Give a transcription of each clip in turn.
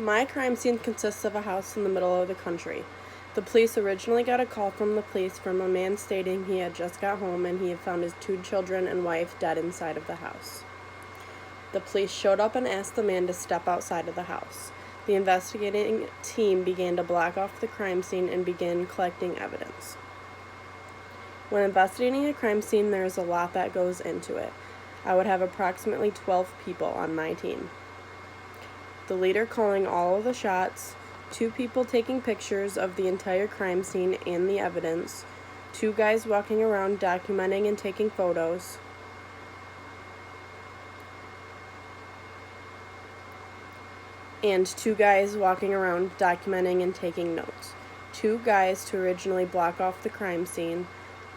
My crime scene consists of a house in the middle of the country. The police originally got a call from the police from a man stating he had just got home and he had found his 2 children and wife dead inside of the house. The police showed up and asked the man to step outside of the house. The investigating team began to block off the crime scene and begin collecting evidence. When investigating a crime scene, there is a lot that goes into it. I would have approximately 12 people on my team. The leader calling all of the shots, 2 people taking pictures of the entire crime scene and the evidence, 2 guys walking around documenting and taking photos, and 2 guys walking around documenting and taking notes, 2 guys to originally block off the crime scene,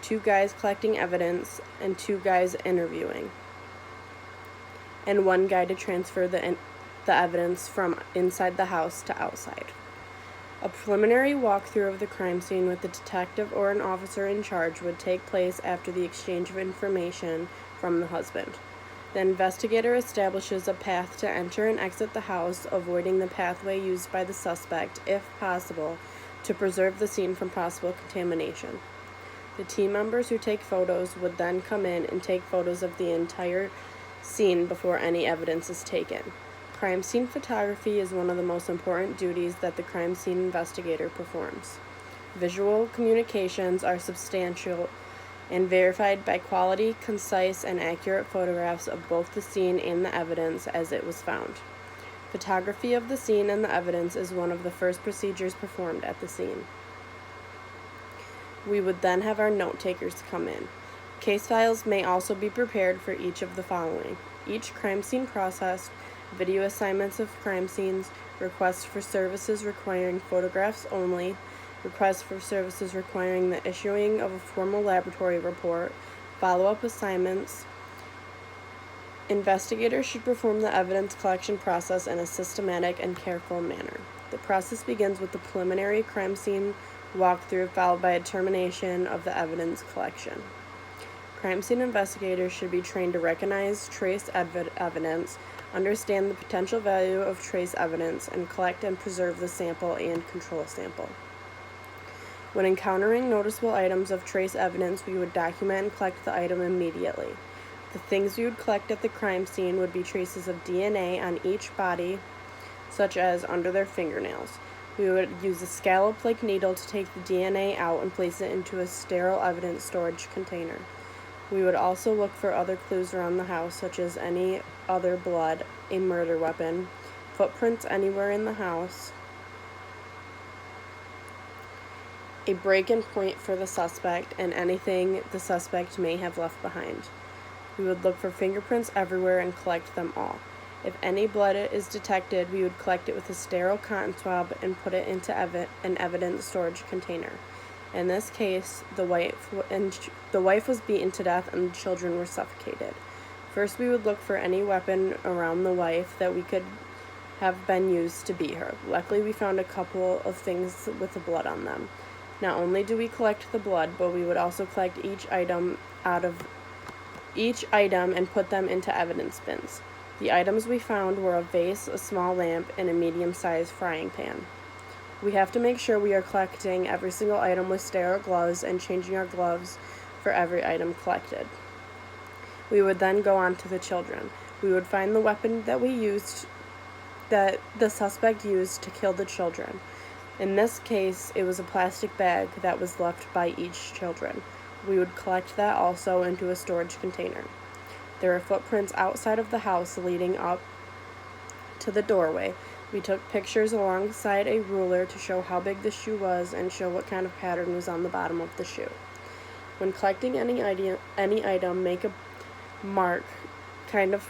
2 guys collecting evidence, and 2 guys interviewing, and 1 guy to transfer the evidence from inside the house to outside. A preliminary walkthrough of the crime scene with the detective or an officer in charge would take place after the exchange of information from the husband. The investigator establishes a path to enter and exit the house, avoiding the pathway used by the suspect, if possible, to preserve the scene from possible contamination. The team members who take photos would then come in and take photos of the entire scene before any evidence is taken. Crime scene photography is one of the most important duties that the crime scene investigator performs. Visual communications are substantial and verified by quality, concise, and accurate photographs of both the scene and the evidence as it was found. Photography of the scene and the evidence is one of the first procedures performed at the scene. We would then have our note takers come in. Case files may also be prepared for each of the following: each crime scene processed, video assignments of crime scenes, requests for services requiring photographs only, requests for services requiring the issuing of a formal laboratory report, follow-up assignments. Investigators should perform the evidence collection process in a systematic and careful manner. The process begins with the preliminary crime scene walkthrough, followed by a determination of the evidence collection. Crime scene investigators should be trained to recognize trace evidence, understand the potential value of trace evidence, and collect and preserve the sample and control sample. When encountering noticeable items of trace evidence, we would document and collect the item immediately. The things we would collect at the crime scene would be traces of DNA on each body, such as under their fingernails. We would use a scallop-like needle to take the DNA out and place it into a sterile evidence storage container. We would also look for other clues around the house, such as any other blood, a murder weapon, footprints anywhere in the house, a break-in point for the suspect, and anything the suspect may have left behind. We would look for fingerprints everywhere and collect them all. If any blood is detected, we would collect it with a sterile cotton swab and put it into an evidence storage container. In this case, the wife was beaten to death and the children were suffocated. First, we would look for any weapon around the wife that we could have been used to beat her. Luckily, we found a couple of things with the blood on them. Not only do we collect the blood, but we would also collect each item and put them into evidence bins. The items we found were a vase, a small lamp, and a medium-sized frying pan. We have to make sure we are collecting every single item with sterile gloves and changing our gloves for every item collected. We would then go on to the children. We would find the weapon that the suspect used to kill the children. In this case, it was a plastic bag that was left by each children. We would collect that also into a storage container. There are footprints outside of the house leading up to the doorway. We took pictures alongside a ruler to show how big the shoe was and show what kind of pattern was on the bottom of the shoe. When collecting any item, make a mark kind of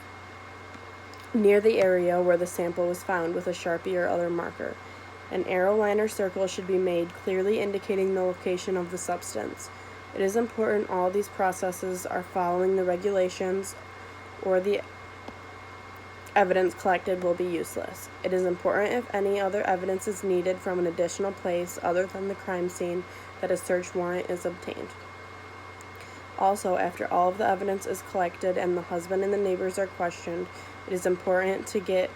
near the area where the sample was found with a Sharpie or other marker. An arrow line or circle should be made, clearly indicating the location of the substance. It is important all these processes are following the regulations, or the evidence collected will be useless. It is important if any other evidence is needed from an additional place other than the crime scene that a search warrant is obtained. Also, after all of the evidence is collected and the husband and the neighbors are questioned, it is important to get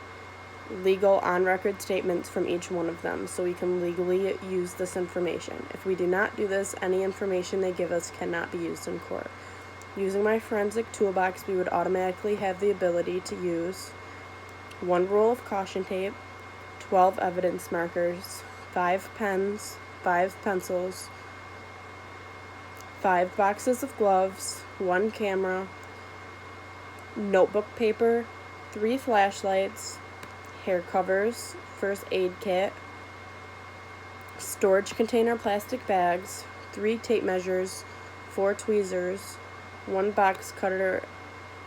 legal on-record statements from each one of them so we can legally use this information. If we do not do this, any information they give us cannot be used in court. Using my forensic toolbox, we would automatically have the ability to use 1 roll of caution tape, 12 evidence markers, 5 pens, 5 pencils, 5 boxes of gloves, 1 camera, notebook paper, 3 flashlights, hair covers, first aid kit, storage container plastic bags, 3 tape measures, 4 tweezers, 1 box cutter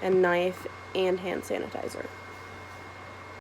and knife, and hand sanitizer.